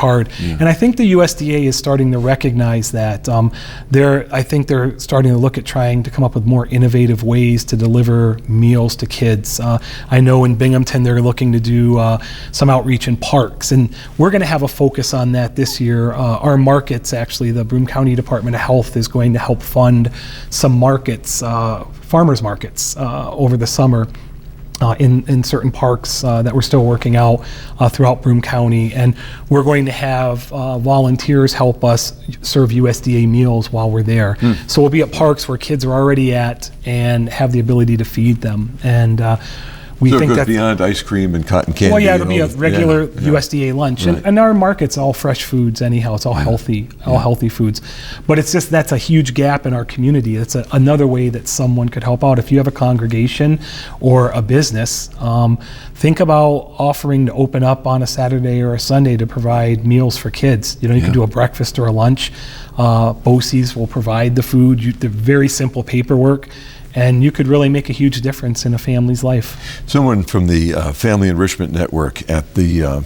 hard. And I think the USDA is starting to recognize that. I think they're starting to look at trying to come up with more innovative ways to deliver meals to kids. I know in Binghamton they're looking to do some outreach in parks, and we're going to have a focus on that this year. Our markets, actually, the Broome County Department of Health is going to help fund some markets, farmers markets, over the summer. In certain parks that we're still working out throughout Broome County, and we're going to have volunteers help us serve USDA meals while we're there. So we'll be at parks where kids are already at and have the ability to feed them. And we think it goes that beyond ice cream and cotton candy. Well, yeah, it'll be a regular USDA lunch, Right. and our market's all fresh foods anyhow. It's all healthy, healthy foods. But it's just that's a huge gap in our community. It's another way that someone could help out. If you have a congregation or a business, think about offering to open up on a Saturday or a Sunday to provide meals for kids. You can do a breakfast or a lunch. BOCES will provide the food. The very simple paperwork. And you could really make a huge difference in a family's life. Someone from the Family Enrichment Network at the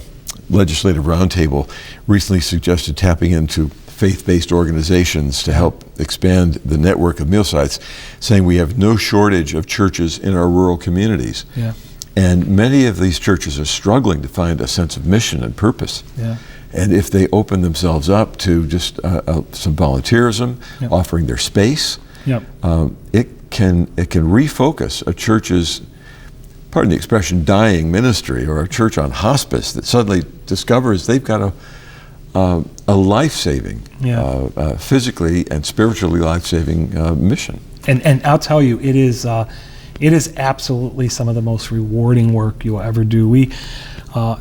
Legislative Roundtable recently suggested tapping into faith-based organizations to help expand the network of meal sites, saying we have no shortage of churches in our rural communities. Yeah. And many of these churches are struggling to find a sense of mission and purpose. Yeah. And if they open themselves up to just some volunteerism, offering their space, it can refocus a church's, pardon the expression, dying ministry, or a church on hospice that suddenly discovers they've got a life-saving, physically and spiritually life-saving mission. And I'll tell you, it is absolutely some of the most rewarding work you'll ever do. We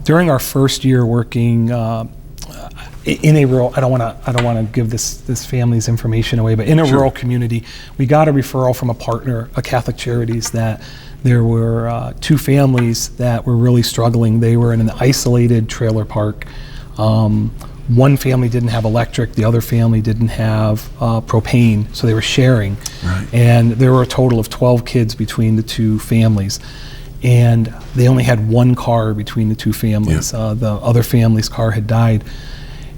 during our first year working in a rural, I don't want to give this family's information away, but in a rural community, we got a referral from a partner, a Catholic Charities, that there were two families that were really struggling. They were in an isolated trailer park. One family didn't have electric, the other family didn't have propane, so they were sharing. Right. And there were a total of 12 kids between the two families. And they only had one car between the two families. The other family's car had died.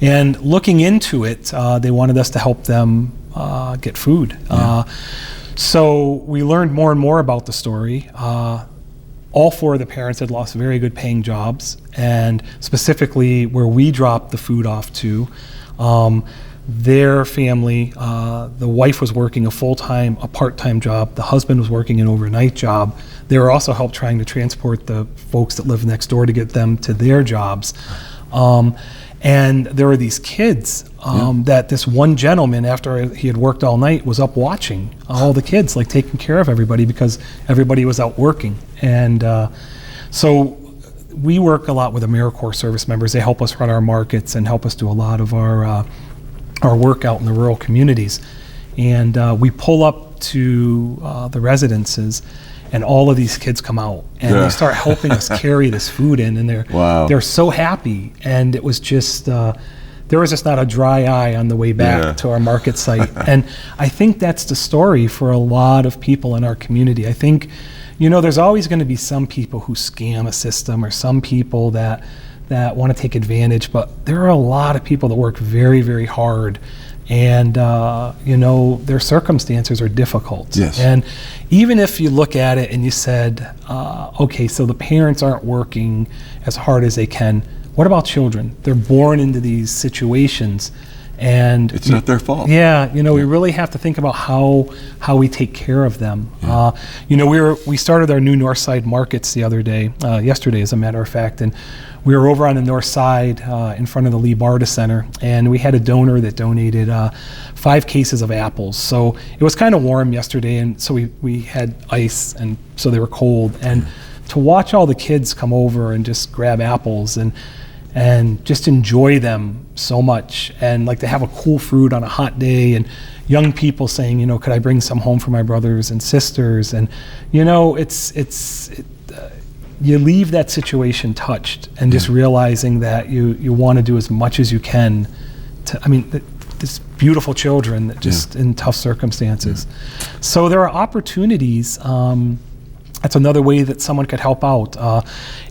And looking into it, they wanted us to help them get food. So we learned more and more about the story. All four of the parents had lost very good paying jobs, and specifically where we dropped the food off to, their family, the wife was working a part-time job, the husband was working an overnight job. They were also helped trying to transport the folks that live next door to get them to their jobs. And there were these kids that this one gentleman, after he had worked all night, was up watching all the kids, like taking care of everybody because everybody was out working. And so we work a lot with AmeriCorps service members. They help us run our markets and help us do a lot of our work out in the rural communities. And we pull up to the residences, and all of these kids come out and they start helping us carry this food in, and they're so happy. And it was just there was just not a dry eye on the way back to our market site. And I think that's the story for a lot of people in our community. I think, there's always going to be some people who scam a system, or some people that want to take advantage, but there are a lot of people that work very, very hard. And their circumstances are difficult. Yes. And even if you look at it and you said, okay, so the parents aren't working as hard as they can, what about children? They're born into these situations, and it's not their fault. We really have to think about how we take care of them. We started our new North Side markets the other day, yesterday as a matter of fact, and we were over on the north side in front of the Lee Barta Center, and we had a donor that donated 5 cases of apples. So it was kind of warm yesterday, and so we had ice, and so they were cold. And to watch all the kids come over and just grab apples and just enjoy them so much, and like to have a cool fruit on a hot day, and young people saying, could I bring some home for my brothers and sisters? And you leave that situation touched, and just realizing that you want to do as much as you can to, this beautiful children that just in tough circumstances. So there are opportunities That's another way that someone could help out.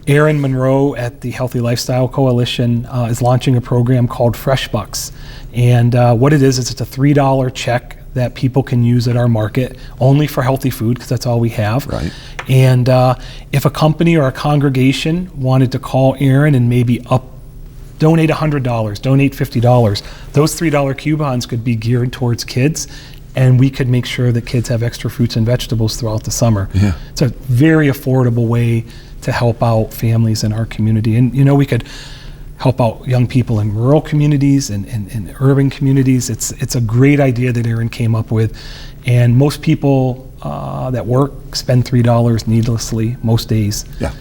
Erin Monroe at the Healthy Lifestyle Coalition is launching a program called Fresh Bucks. And what it is it's a $3 check that people can use at our market only for healthy food, because that's all we have. Right. And if a company or a congregation wanted to call Erin and maybe donate $100, donate $50, those $3 coupons could be geared towards kids, and we could make sure that kids have extra fruits and vegetables throughout the summer. Yeah. It's a very affordable way to help out families in our community. And we could help out young people in rural communities and urban communities. It's a great idea that Erin came up with, and most people that work spend $3 needlessly most days. Yeah.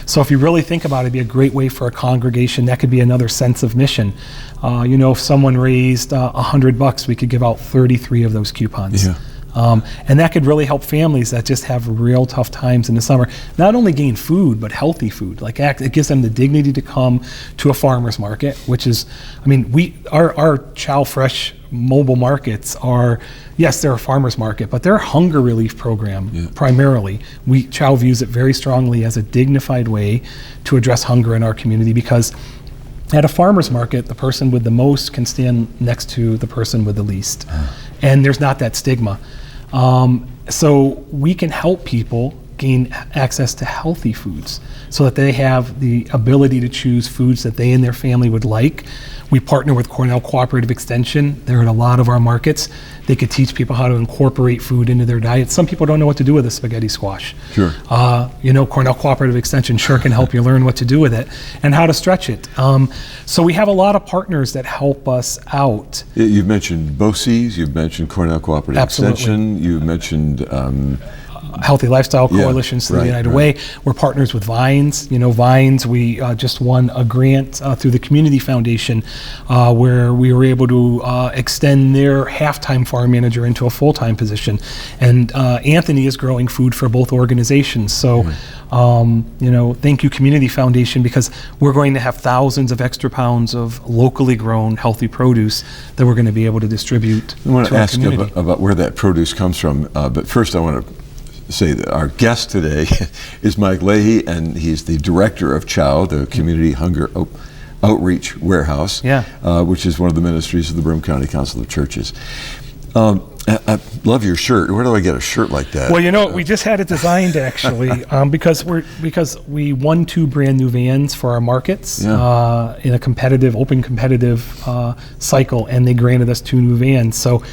So if you really think about it, it'd be a great way for a congregation. That could be another sense of mission. If someone raised $100, we could give out 33 of those coupons. Yeah. And that could really help families that just have real tough times in the summer. Not only gain food, but healthy food. Like it gives them the dignity to come to a farmer's market, which is, our CHOW Fresh mobile markets are, yes, they're a farmer's market, but they're a hunger relief program primarily. CHOW views it very strongly as a dignified way to address hunger in our community, because at a farmer's market, the person with the most can stand next to the person with the least. And there's not that stigma. So we can help people gain access to healthy foods so that they have the ability to choose foods that they and their family would like. We partner with Cornell Cooperative Extension. They're at a lot of our markets. They could teach people how to incorporate food into their diet. Some people don't know what to do with a spaghetti squash. Sure. Cornell Cooperative Extension sure can help you learn what to do with it and how to stretch it. So we have a lot of partners that help us out. You've mentioned BOCES, you've mentioned Cornell Cooperative Extension, you've mentioned Healthy Lifestyle Coalitions through the United Way. We're partners with Vines. Vines, we just won a grant through the Community Foundation where we were able to extend their half-time farm manager into a full-time position. And Anthony is growing food for both organizations. So, thank you, Community Foundation, because we're going to have thousands of extra pounds of locally grown healthy produce that we're going to be able to distribute I want to ask community. about where that produce comes from, but first I want to say that our guest today is Mike Leahey, and he's the director of CHOW, the Community Hunger Outreach Warehouse, which is one of the ministries of the Broome County Council of Churches. I love your shirt. Where do I get a shirt like that? Well, we just had it designed actually because we won 2 brand new vans for our markets in a open competitive cycle, and they granted us 2 new vans. So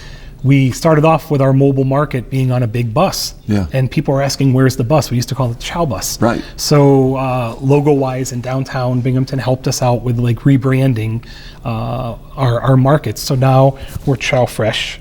we started off with our mobile market being on a big bus, and people were asking, where's the bus? We used to call it the CHOW bus. Right. So logo-wise in downtown Binghamton helped us out with rebranding our markets. So now we're CHOW Fresh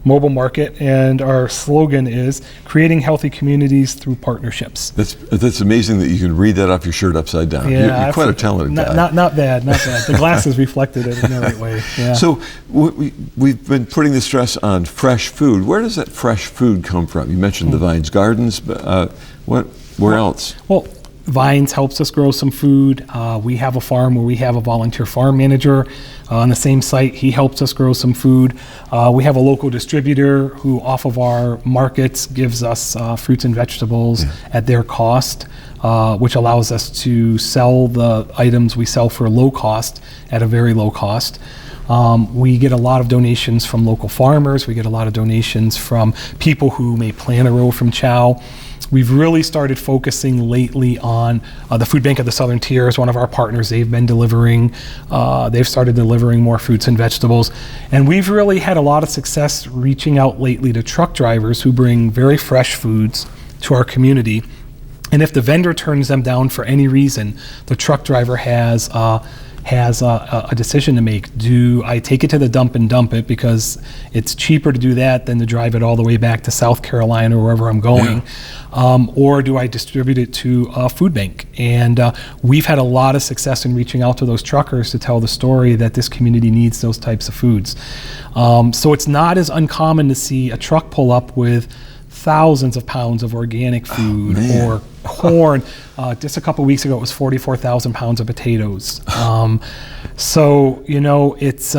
mobile market, and our slogan is creating healthy communities through partnerships. That's amazing that you can read that off your shirt upside down. Yeah, you're quite a talented guy. Not bad. The glasses reflected it in the right way. Yeah. So we've been putting the stress on fresh food. Where does that fresh food come from? You mentioned the Vines Gardens, but where else? Well, Vines helps us grow some food. We have a farm where we have a volunteer farm manager on the same site. He helps us grow some food. We have a local distributor who off of our markets gives us fruits and vegetables at their cost, which allows us to sell the items we sell for low cost at a very low cost. We get a lot of donations from local farmers. We get a lot of donations from people who may plant a row from CHOW. We've really started focusing lately on the Food Bank of the Southern Tier is one of our partners. They've been delivering, they've started delivering more fruits and vegetables. And we've really had a lot of success reaching out lately to truck drivers who bring very fresh foods to our community. And if the vendor turns them down for any reason, the truck driver has a decision to make. Do I take it to the dump and dump it because it's cheaper to do that than to drive it all the way back to South Carolina or wherever I'm going? Or do I distribute it to a food bank? And we've had a lot of success in reaching out to those truckers to tell the story that this community needs those types of foods. So it's not as uncommon to see a truck pull up with thousands of pounds of organic food or corn. Just a couple weeks ago, it was 44,000 pounds of potatoes. So, it's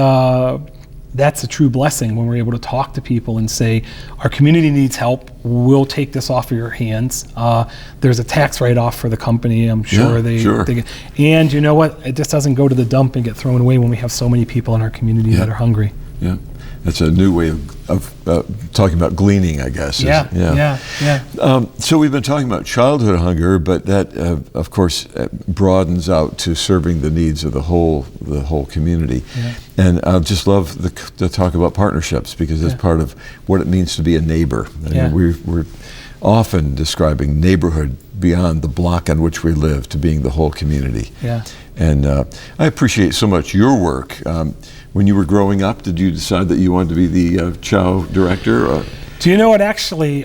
that's a true blessing when we're able to talk to people and say, our community needs help, we'll take this off of your hands. There's a tax write-off for the company, I'm sure. And you know what, it just doesn't go to the dump and get thrown away when we have so many people in our community that are hungry. Yeah, that's a new way of talking about gleaning, I guess. So we've been talking about childhood hunger, but that, of course, broadens out to serving the needs of the whole community. And I just love to talk about partnerships, because that's part of what it means to be a neighbor. I mean, we're often describing neighborhood beyond the block on which we live to being the whole community. And I appreciate so much your work. When you were growing up, did you decide that you wanted to be the CHOW director? Do you know what, actually,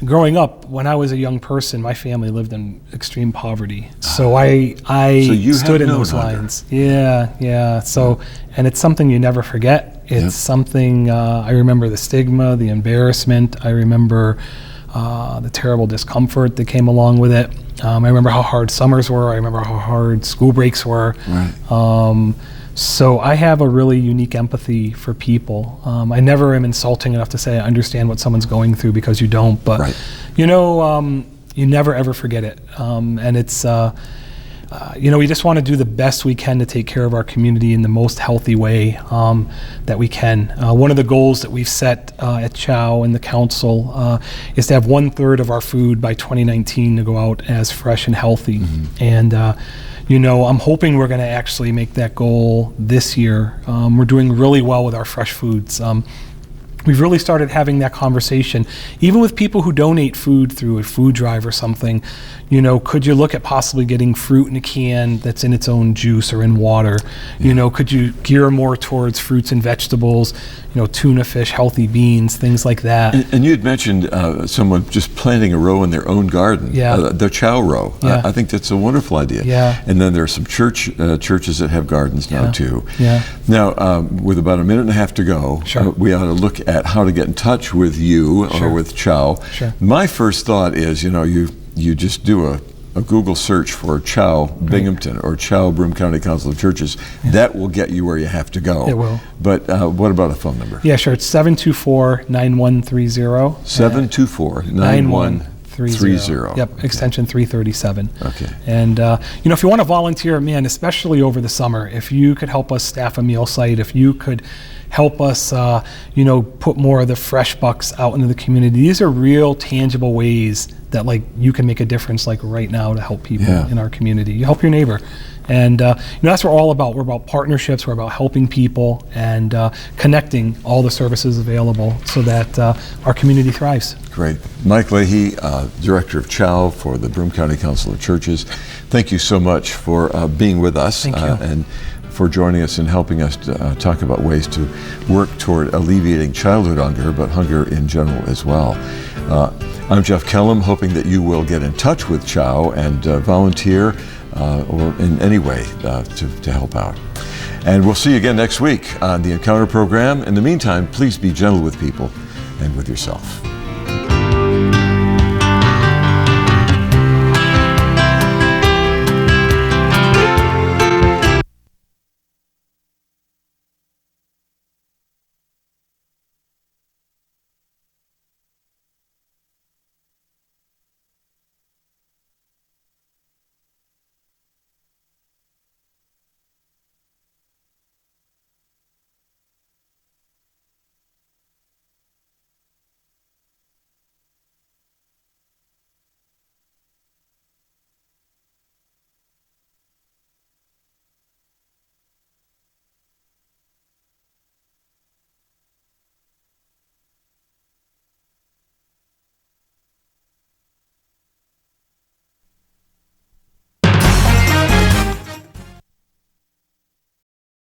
growing up, when I was a young person, my family lived in extreme poverty. So I stood in those lines. So, and it's something you never forget. It's something, I remember the stigma, the embarrassment. I remember the terrible discomfort that came along with it. I remember how hard summers were. I remember how hard school breaks were. So I have a really unique empathy for people. I never am insulting enough to say I understand what someone's going through, because you don't. But you know, you never ever forget it. And it's you know, we just want to do the best we can to take care of our community in the most healthy way that we can. One of the goals that we've set at CHOW and the council is to have 1/3 of our food by 2019 to go out as fresh and healthy. And you know, I'm hoping we're going to actually make that goal this year. We're doing really well with our fresh foods. We've really started having that conversation, even with people who donate food through a food drive or something. You know, could you look at possibly getting fruit in a can that's in its own juice or in water? You know, could you gear more towards fruits and vegetables, you know, tuna fish, healthy beans, things like that. And you had mentioned someone just planting a row in their own garden, the CHOW row. I think that's a wonderful idea. And then there are some churches that have gardens now too. Now, with about a minute and a half to go, we ought to look at how to get in touch with you or with CHOW. My first thought is, you know, you just do a Google search for CHOW Binghamton or CHOW Broome County Council of Churches. That will get you where you have to go. It will. But what about a phone number? Yeah, sure. It's 724-9130. 724-9130. Yep, extension 337. Okay. And, you know, if you want to volunteer, man, especially over the summer, if you could help us staff a meal site, if you could help us, you know, put more of the fresh bucks out into the community. These are real, tangible ways that, like, you can make a difference, like right now, to help people in our community. You help your neighbor. And, you know, that's what we're all about. We're about partnerships. We're about helping people and connecting all the services available so that our community thrives. Great. Mike Leahey, Director of CHOW for the Broome County Council of Churches. Thank you so much for being with us. Thank you. And for joining us and helping us to, talk about ways to work toward alleviating childhood hunger, but hunger in general as well. I'm Jeff Kellam, hoping that you will get in touch with CHOW and volunteer or in any way to help out. And we'll see you again next week on the Encounter program. In the meantime, please be gentle with people and with yourself.